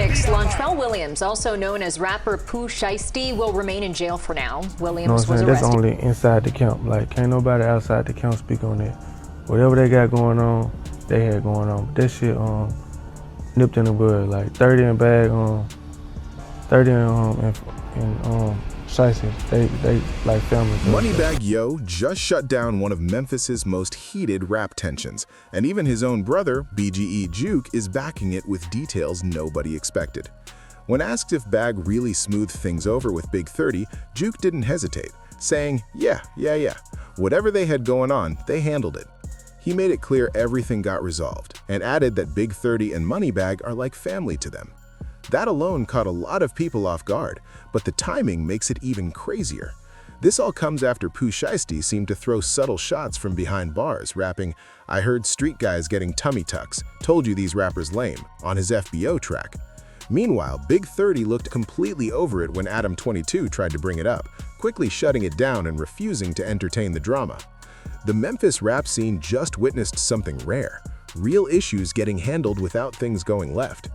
6, Lontrell Williams, also known as rapper Pooh Shiesty, will remain in jail for now. Williams was arrested. That's only inside the camp. Like, can't nobody outside the camp speak on that. Whatever they got going on, they had going on. But that shit nipped in the bud. Like 30 in bag, 30 and Shiesty, they like family. MoneyBagg Yo just shut down one of Memphis's most heated rap tensions, and even his own brother, BGE Juke, is backing it with details nobody expected. When asked if Bag really smoothed things over with Big 30, Juke didn't hesitate, saying, yeah. Whatever they had going on, they handled it. He made it clear everything got resolved, and added that Big 30 and MoneyBagg are like family to them. That alone caught a lot of people off guard, but the timing makes it even crazier. This all comes after Pooh Shiesty seemed to throw subtle shots from behind bars, rapping, "I heard street guys getting tummy tucks, told you these rappers lame," on his FBO track. Meanwhile, Big 30 looked completely over it when Adam 22 tried to bring it up, quickly shutting it down and refusing to entertain the drama. The Memphis rap scene just witnessed something rare, real issues getting handled without things going left.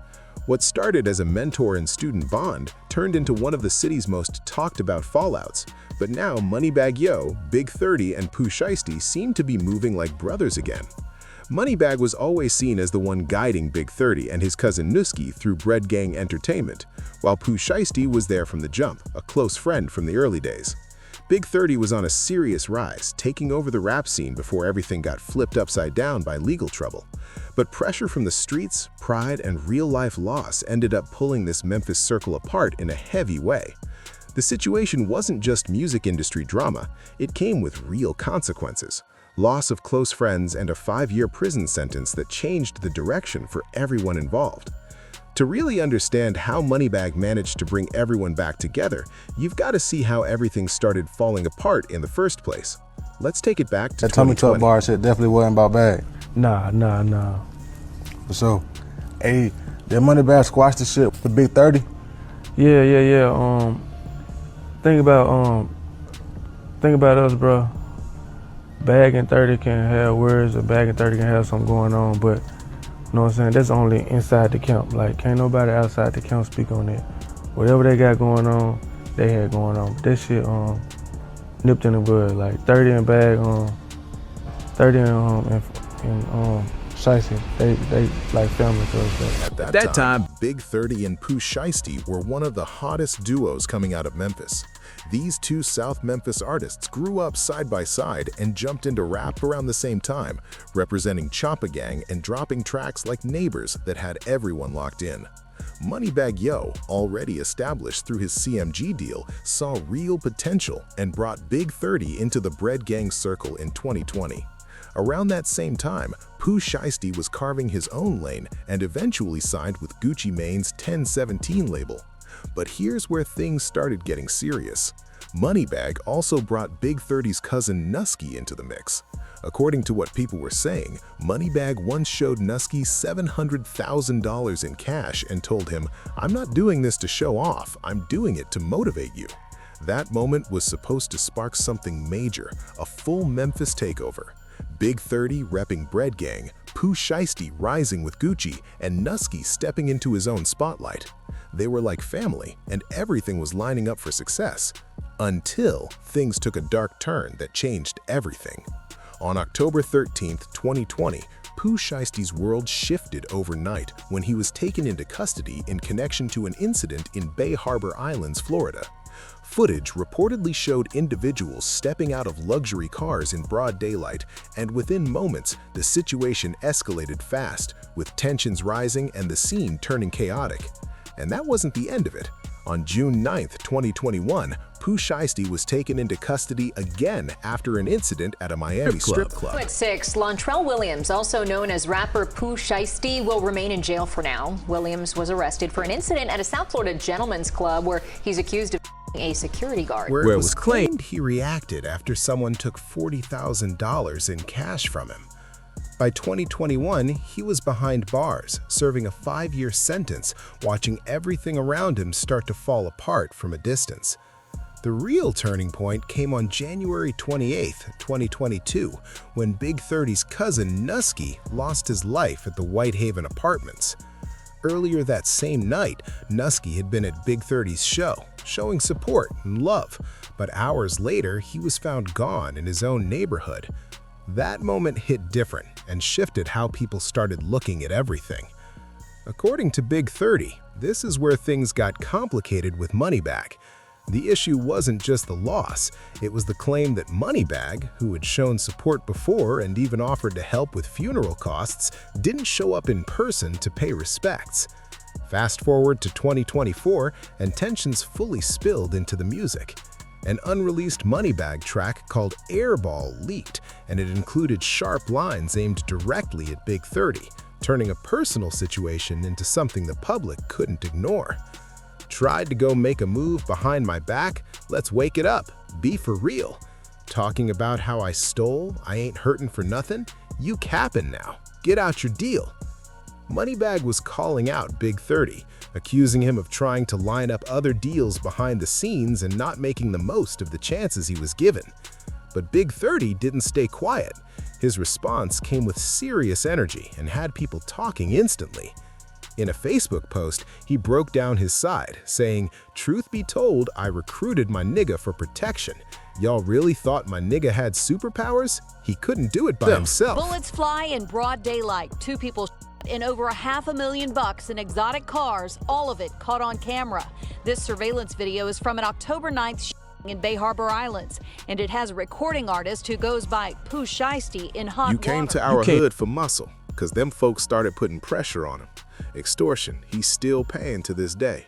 What started as a mentor and student bond turned into one of the city's most talked about fallouts, but now MoneyBagg Yo, Big 30, and Pooh Shiesty seem to be moving like brothers again. MoneyBagg was always seen as the one guiding Big 30 and his cousin Nuski through Bread Gang Entertainment, while Pooh Shiesty was there from the jump, a close friend from the early days. Big 30 was on a serious rise, taking over the rap scene before everything got flipped upside down by legal trouble. But pressure from the streets, pride, and real-life loss ended up pulling this Memphis circle apart in a heavy way. The situation wasn't just music industry drama, it came with real consequences. Loss of close friends and a 5-year prison sentence that changed the direction for everyone involved. To really understand how MoneyBagg managed to bring everyone back together, you've got to see how everything started falling apart in the first place. Let's take it back to that tummy tuck bar shit definitely wasn't about Bag. Nah. For sure. Hey, did MoneyBagg squash the shit with Big 30? Yeah. Think about us, bro. Bag and 30 can have words, or Bag and 30 can have something going on, but you know what I'm saying? That's only inside the camp. Like, can't nobody outside the camp speak on that. Whatever they got going on, they had going on. But that shit nipped in the bud. Like 30 in bag, 30 and Shiesty, they like family to us. At that time, Big 30 and Pooh Shiesty were one of the hottest duos coming out of Memphis. These two South Memphis artists grew up side by side and jumped into rap around the same time, representing Choppa Gang and dropping tracks like Neighbors that had everyone locked in. MoneyBagg Yo, already established through his CMG deal, saw real potential and brought Big 30 into the Bread Gang circle in 2020. Around that same time, Pooh Shiesty was carving his own lane and eventually signed with Gucci Mane's 1017 label. But here's where things started getting serious. MoneyBagg also brought Big 30's cousin Nuski into the mix. According to what people were saying, MoneyBagg once showed Nuski $700,000 in cash and told him, "I'm not doing this to show off, I'm doing it to motivate you." That moment was supposed to spark something major, a full Memphis takeover. Big 30 repping Bread Gang, Pooh Shiesty rising with Gucci, and Nuski stepping into his own spotlight. They were like family, and everything was lining up for success. Until things took a dark turn that changed everything. On October 13, 2020, Pooh Shiesty's world shifted overnight when he was taken into custody in connection to an incident in Bay Harbor Islands, Florida. Footage reportedly showed individuals stepping out of luxury cars in broad daylight, and within moments, the situation escalated fast, with tensions rising and the scene turning chaotic. And that wasn't the end of it. On June 9, 2021, Pooh Shiesty was taken into custody again after an incident at a Miami strip club. At 6, Lontrell Williams, also known as rapper Pooh Shiesty, will remain in jail for now. Williams was arrested for an incident at a South Florida gentleman's club where he's accused of a security guard. Where it was claimed he reacted after someone took $40,000 in cash from him. By 2021, he was behind bars, serving a 5-year sentence, watching everything around him start to fall apart from a distance. The real turning point came on January 28, 2022, when Big 30's cousin Nuski lost his life at the Whitehaven Apartments. earlier that same night, Nusky had been at Big 30's show, showing support and love, but hours later, he was found gone in his own neighborhood. That moment hit different and shifted how people started looking at everything. According to Big 30, this is where things got complicated with MoneyBagg. The issue wasn't just the loss, it was the claim that MoneyBagg, who had shown support before and even offered to help with funeral costs, didn't show up in person to pay respects. Fast forward to 2024, and tensions fully spilled into the music. An unreleased MoneyBagg track called Airball leaked, and it included sharp lines aimed directly at Big 30, turning a personal situation into something the public couldn't ignore. Tried to go make a move behind my back? Let's wake it up. Be for real. Talking about how I stole, I ain't hurtin' for nothing? You capping now. Get out your deal. MoneyBagg was calling out Big 30, accusing him of trying to line up other deals behind the scenes and not making the most of the chances he was given. But Big 30 didn't stay quiet. His response came with serious energy and had people talking instantly. In a Facebook post, he broke down his side, saying, "Truth be told, I recruited my nigga for protection. Y'all really thought my nigga had superpowers? He couldn't do it by himself." Bullets fly in broad daylight. 2 people in over $500,000 in exotic cars, all of it caught on camera. This surveillance video is from an October 9th in Bay Harbor Islands, and it has a recording artist who goes by Pooh Shiesty in hot water. You came to our hood for muscle, because them folks started putting pressure on him. Extortion, he's still paying to this day.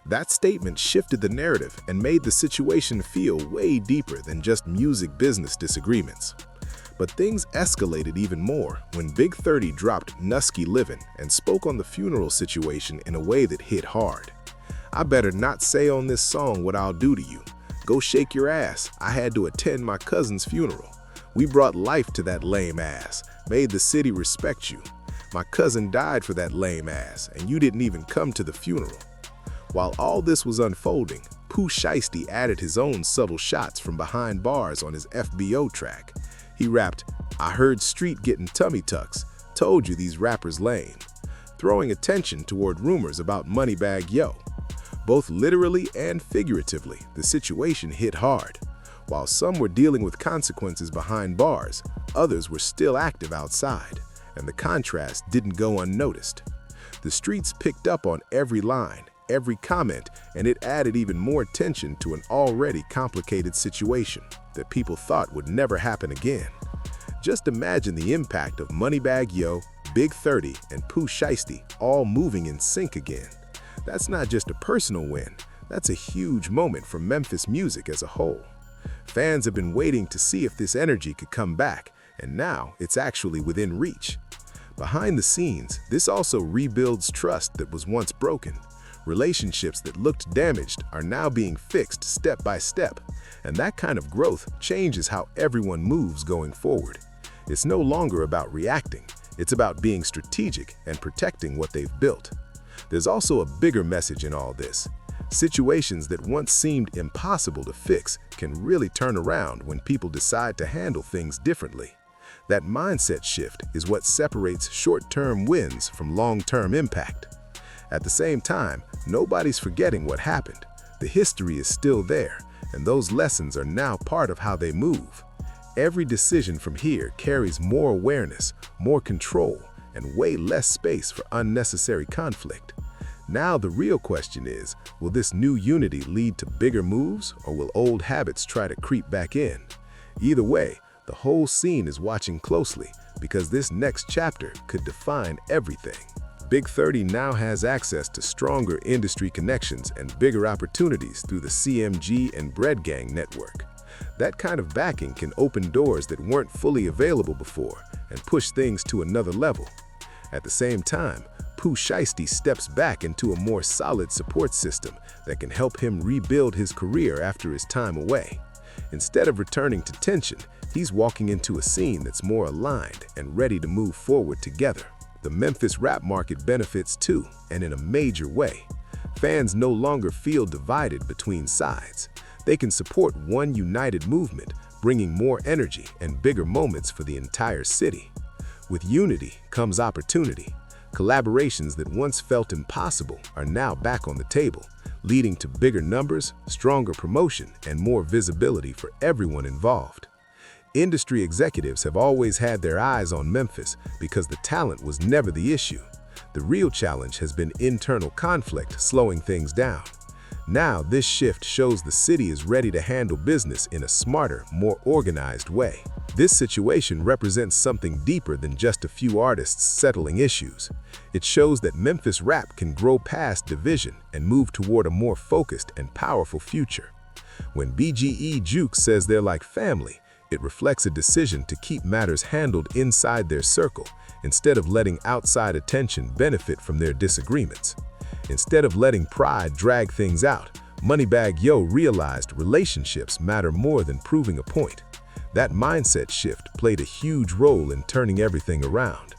That statement shifted the narrative and made the situation feel way deeper than just music business disagreements. But things escalated even more when Big 30 dropped Nusky Livin' and spoke on the funeral situation in a way that hit hard. "I better not say on this song what I'll do to you. Go shake your ass. I had to attend my cousin's funeral. We brought life to that lame ass, made the city respect you. My cousin died for that lame ass, and you didn't even come to the funeral." While all this was unfolding, Pooh Shiesty added his own subtle shots from behind bars on his FBO track. He rapped, "I heard street getting tummy tucks, told you these rappers lame," throwing attention toward rumors about MoneyBagg Yo. Both literally and figuratively, the situation hit hard. While some were dealing with consequences behind bars, others were still active outside, and the contrast didn't go unnoticed. The streets picked up on every line, every comment, and it added even more tension to an already complicated situation that people thought would never happen again. Just imagine the impact of MoneyBagg Yo, Big 30, and Pooh Shiesty all moving in sync again. That's not just a personal win, that's a huge moment for Memphis music as a whole. Fans have been waiting to see if this energy could come back, and now it's actually within reach. Behind the scenes, this also rebuilds trust that was once broken. Relationships that looked damaged are now being fixed step by step, and that kind of growth changes how everyone moves going forward. It's no longer about reacting, it's about being strategic and protecting what they've built. There's also a bigger message in all this. Situations that once seemed impossible to fix can really turn around when people decide to handle things differently. That mindset shift is what separates short-term wins from long-term impact. At the same time, nobody's forgetting what happened. The history is still there, and those lessons are now part of how they move. Every decision from here carries more awareness, more control, and way less space for unnecessary conflict. Now the real question is, will this new unity lead to bigger moves, or will old habits try to creep back in? Either way, the whole scene is watching closely because this next chapter could define everything. Big 30 now has access to stronger industry connections and bigger opportunities through the CMG and Bread Gang network. That kind of backing can open doors that weren't fully available before and push things to another level. At the same time, Pooh Shiesty steps back into a more solid support system that can help him rebuild his career after his time away. Instead of returning to tension, he's walking into a scene that's more aligned and ready to move forward together. The Memphis rap market benefits too, and in a major way. Fans no longer feel divided between sides. They can support one united movement, bringing more energy and bigger moments for the entire city. With unity comes opportunity, Collaborations that once felt impossible are now back on the table, leading to bigger numbers, stronger promotion, and more visibility for everyone involved. Industry executives have always had their eyes on Memphis because the talent was never the issue. The real challenge has been internal conflict slowing things down. Now, this shift shows the city is ready to handle business in a smarter, more organized way. This situation represents something deeper than just a few artists settling issues. It shows that Memphis rap can grow past division and move toward a more focused and powerful future. When BGE Juke says they're like family, it reflects a decision to keep matters handled inside their circle instead of letting outside attention benefit from their disagreements. Instead of letting pride drag things out, MoneyBagg Yo realized relationships matter more than proving a point. That mindset shift played a huge role in turning everything around.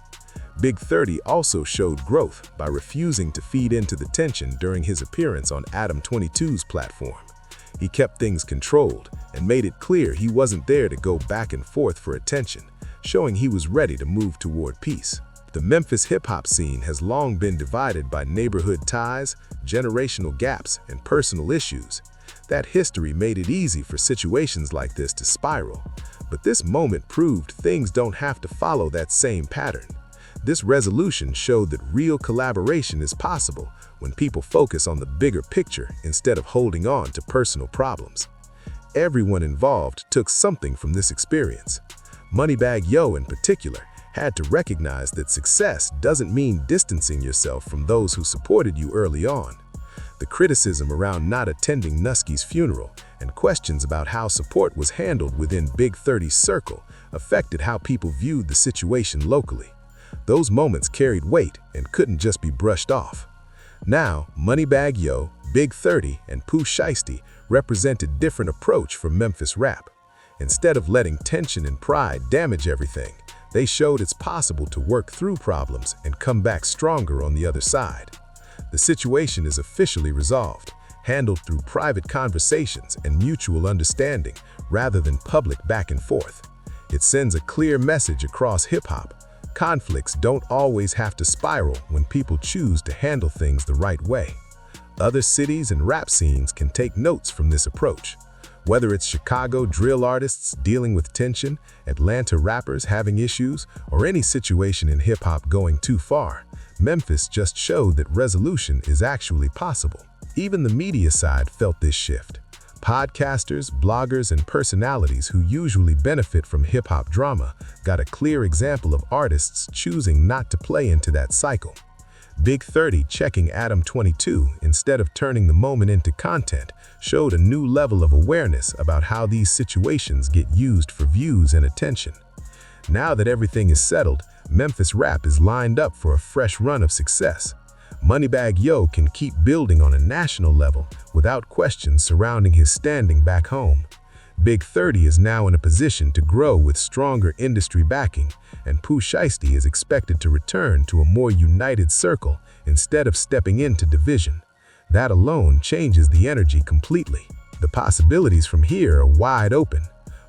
Big 30 also showed growth by refusing to feed into the tension during his appearance on Adam 22's platform. He kept things controlled and made it clear he wasn't there to go back and forth for attention, showing he was ready to move toward peace. The Memphis hip-hop scene has long been divided by neighborhood ties, generational gaps, and personal issues. That history made it easy for situations like this to spiral. But this moment proved things don't have to follow that same pattern. This resolution showed that real collaboration is possible when people focus on the bigger picture instead of holding on to personal problems. Everyone involved took something from this experience. MoneyBagg Yo in particular had to recognize that success doesn't mean distancing yourself from those who supported you early on. The criticism around not attending Nusky's funeral and questions about how support was handled within Big 30's circle affected how people viewed the situation locally. Those moments carried weight and couldn't just be brushed off. Now, MoneyBagg Yo, Big 30, and Pooh Shiesty represent a different approach for Memphis rap. Instead of letting tension and pride damage everything, they showed it's possible to work through problems and come back stronger on the other side. The situation is officially resolved, handled through private conversations and mutual understanding rather than public back and forth. It sends a clear message across hip-hop. Conflicts don't always have to spiral when people choose to handle things the right way. Other cities and rap scenes can take notes from this approach. Whether it's Chicago drill artists dealing with tension, Atlanta rappers having issues, or any situation in hip-hop going too far, Memphis just showed that resolution is actually possible. Even the media side felt this shift. Podcasters, bloggers, and personalities who usually benefit from hip-hop drama got a clear example of artists choosing not to play into that cycle. Big 30 checking Adam 22 instead of turning the moment into content showed a new level of awareness about how these situations get used for views and attention. Now that everything is settled, Memphis rap is lined up for a fresh run of success. MoneyBagg Yo can keep building on a national level without questions surrounding his standing back home. Big 30 is now in a position to grow with stronger industry backing, and Pooh Shiesty is expected to return to a more united circle instead of stepping into division. That alone changes the energy completely. The possibilities from here are wide open.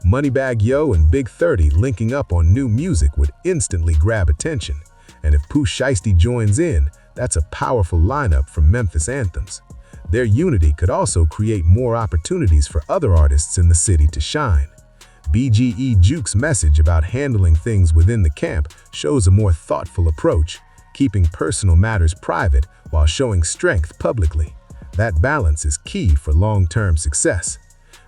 MoneyBagg Yo and Big 30 linking up on new music would instantly grab attention, and if Pooh Shiesty joins in, that's a powerful lineup for Memphis anthems. Their unity could also create more opportunities for other artists in the city to shine. BGE Juke's message about handling things within the camp shows a more thoughtful approach, keeping personal matters private while showing strength publicly. That balance is key for long-term success.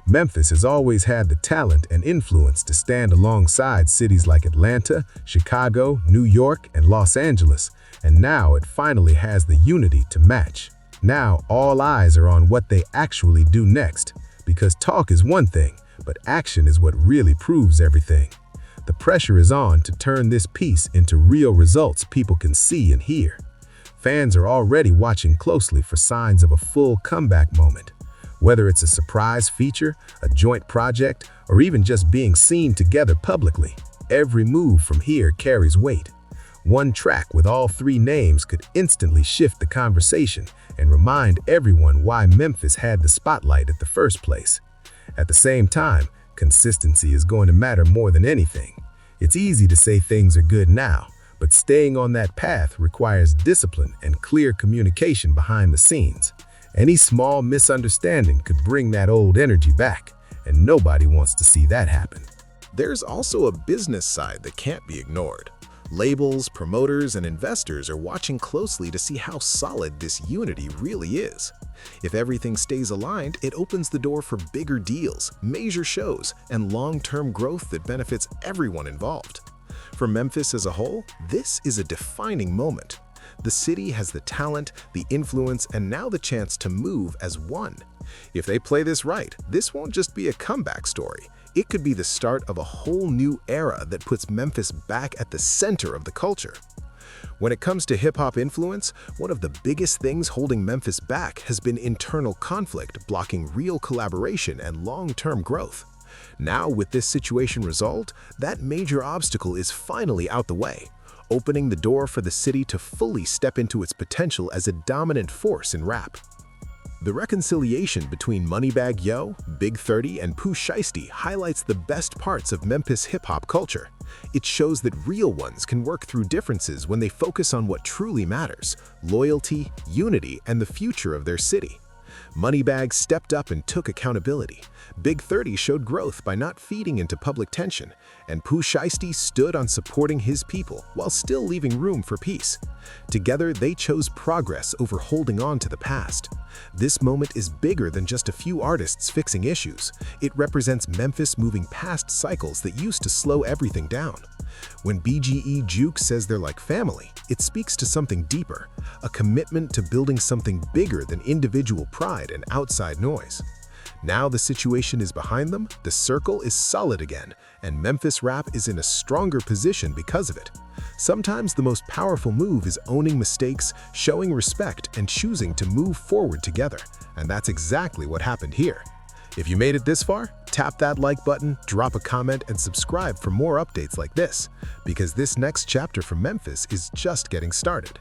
Memphis has always had the talent and influence to stand alongside cities like Atlanta, Chicago, New York, and Los Angeles, and now it finally has the unity to match. Now all eyes are on what they actually do next, because talk is one thing, but action is what really proves everything. The pressure is on to turn this piece into real results people can see and hear. Fans are already watching closely for signs of a full comeback moment. Whether it's a surprise feature, a joint project, or even just being seen together publicly, every move from here carries weight. One track with all three names could instantly shift the conversation and remind everyone why Memphis had the spotlight at the first place. At the same time, consistency is going to matter more than anything. It's easy to say things are good now, But staying on that path requires discipline and clear communication behind the scenes. Any small misunderstanding could bring that old energy back, and nobody wants to see that happen. There's also a business side that can't be ignored. Labels, promoters, and investors are watching closely to see how solid this unity really is. If everything stays aligned, it opens the door for bigger deals, major shows, and long-term growth that benefits everyone involved. For Memphis as a whole, this is a defining moment. The city has the talent, the influence, and now the chance to move as one. If they play this right, this won't just be a comeback story. It could be the start of a whole new era that puts Memphis back at the center of the culture. When it comes to hip-hop influence, one of the biggest things holding Memphis back has been internal conflict, blocking real collaboration and long-term growth. Now, with this situation resolved, that major obstacle is finally out the way, opening the door for the city to fully step into its potential as a dominant force in rap. The reconciliation between MoneyBagg Yo, Big 30, and Pooh Shiesty highlights the best parts of Memphis hip-hop culture. It shows that real ones can work through differences when they focus on what truly matters: loyalty, unity, and the future of their city. MoneyBagg stepped up and took accountability. Big 30 showed growth by not feeding into public tension, and Pooh Shiesty stood on supporting his people while still leaving room for peace. Together, they chose progress over holding on to the past. This moment is bigger than just a few artists fixing issues. It represents Memphis moving past cycles that used to slow everything down. When BGE Juke says they're like family, it speaks to something deeper, a commitment to building something bigger than individual pride and outside noise. Now the situation is behind them, the circle is solid again, and Memphis rap is in a stronger position because of it. Sometimes the most powerful move is owning mistakes, showing respect, and choosing to move forward together. And that's exactly what happened here. If you made it this far, tap that like button, drop a comment, and subscribe for more updates like this, because this next chapter from Memphis is just getting started.